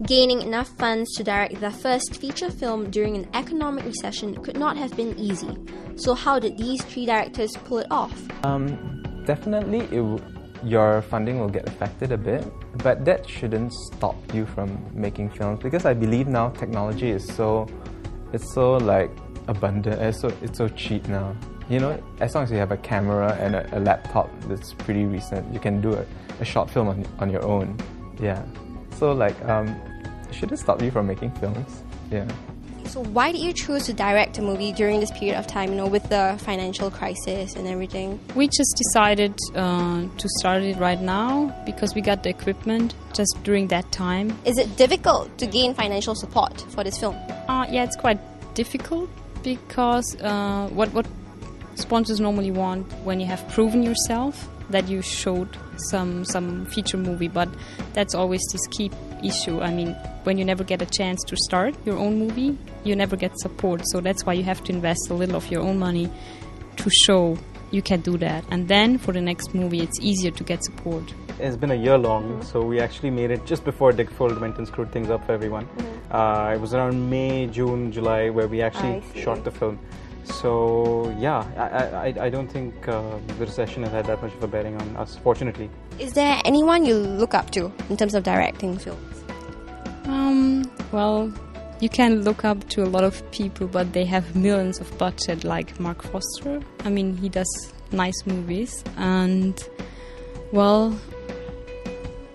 Gaining enough funds to direct their first feature film during an economic recession could not have been easy. So how did these three directors pull it off? Definitely your funding will get affected a bit, but that shouldn't stop you from making films, because I believe now technology is so like abundant, it's so cheap now. You know, as long as you have a camera and a laptop that's pretty recent, you can do a short film on your own. Yeah. So like, it shouldn't stop you from making films. Yeah. So why did you choose to direct a movie during this period of time, with the financial crisis and everything? We just decided to start it right now because we got the equipment just during that time. Is it difficult to gain financial support for this film? Yeah, it's quite difficult because what sponsors normally want when you have proven yourself that you showed some feature movie, but that's always this key issue. I mean, when you never get a chance to start your own movie, you never get support. So that's why you have to invest a little of your own money to show you can do that. And then for the next movie, it's easier to get support. It's been a year long, so we actually made it just before Digfold went and screwed things up for everyone. It was around May, June, July where we actually shot the film. So yeah, I don't think the recession has had that much of a bearing on us, fortunately. Is there anyone you look up to in terms of directing films? Well, you can look up to a lot of people, but they have millions of budget, like Mark Foster. I mean, he does nice movies, and well,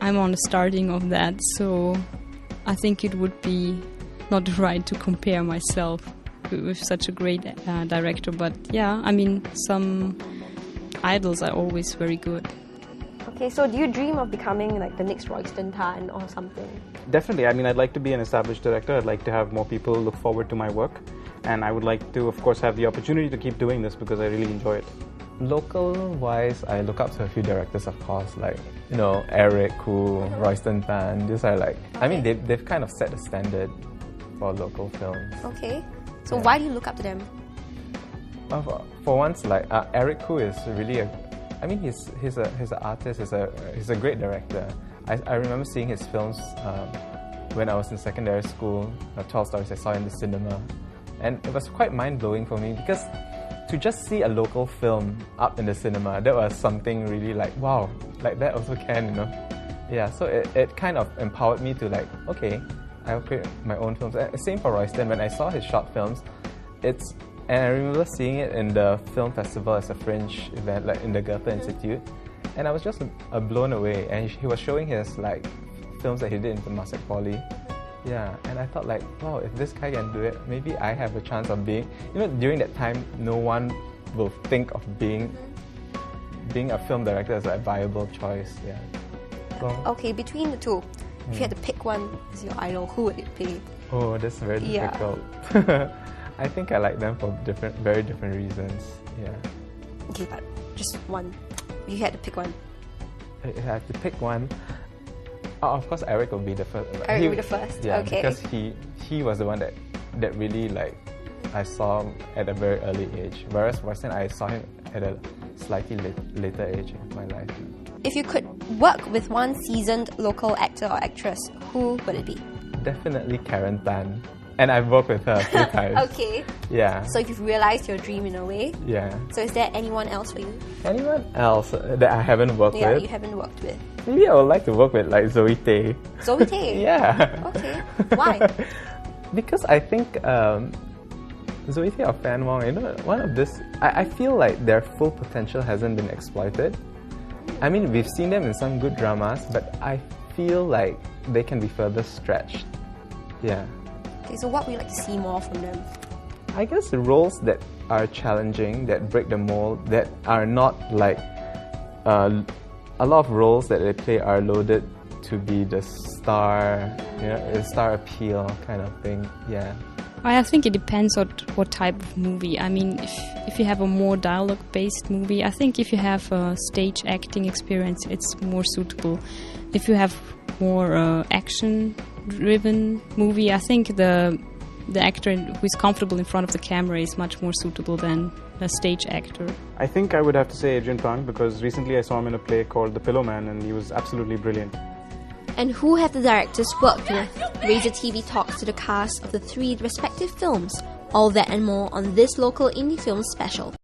I'm on the starting of that, so I think it would be not right to compare myself with such a great director. But yeah, I mean, some idols are always very good. Okay, so do you dream of becoming like the next Royston Tan or something? Definitely. I mean, I'd like to be an established director. I'd like to have more people look forward to my work, and I would like to, of course, have the opportunity to keep doing this because I really enjoy it. Local-wise, I look up to a few directors, of course, like, Eric, Royston Tan. These are like, I mean, they've kind of set the standard for local films. Okay. So why do you look up to them? For once, like Eric Koo is really he's an artist. He's a great director. I remember seeing his films when I was in secondary school. 12 Stories I saw in the cinema, and it was quite mind blowing for me because to just see a local film up in the cinema, that was something really like wow, like that also can, Yeah, so it kind of empowered me to like, okay, I'll create my own films. Same for Royston. When I saw his short films, and I remember seeing it in the film festival as a fringe event, like in the Goethe Institute, and I was just blown away. And he was showing his like films that he did in Temasek Poly. Yeah, and I thought like, wow, if this guy can do it, maybe I have a chance of being. During that time, no one will think of being a film director as a viable choice. Yeah. So, okay, between the two, if you had to pick one as your idol, who would it be? Oh, that's very difficult. I think I like them for very different reasons. Yeah. Okay, but just one. If you had to pick one. If I have to pick one, of course Eric will be the first. Eric will be the first. Yeah, okay. Because he was the one that really like I saw at a very early age. Whereas Royston, I saw him at a slightly later age of my life. If you could work with one seasoned local actor or actress, who would it be? Definitely Karen Tan. And I've worked with her a few times. Okay. Yeah. So you've realised your dream in a way? Yeah. So is there anyone else for you? Anyone else that I haven't worked with? Yeah, you haven't worked with. Maybe I would like to work with like Zoe Tay. Zoe Tay? Yeah. Okay. Why? Because I think Zoe Tay or Fann Wong, one of this, I feel like their full potential hasn't been exploited. I mean, we've seen them in some good dramas, but I feel like they can be further stretched. Yeah. Okay, so what would you like to see more from them? I guess the roles that are challenging, that break the mold, that are not like a lot of roles that they play are loaded to be the star, the star appeal kind of thing. Yeah. I think it depends on what type of movie. I mean, if you have a more dialogue-based movie, I think if you have a stage acting experience, it's more suitable. If you have more action-driven movie, I think the actor who is comfortable in front of the camera is much more suitable than a stage actor. I think I would have to say Adrian Pang because recently I saw him in a play called The Pillow Man and he was absolutely brilliant. And who have the directors worked with? Razor TV talks to the cast of the 3 respective films. All that and more on this local indie film special.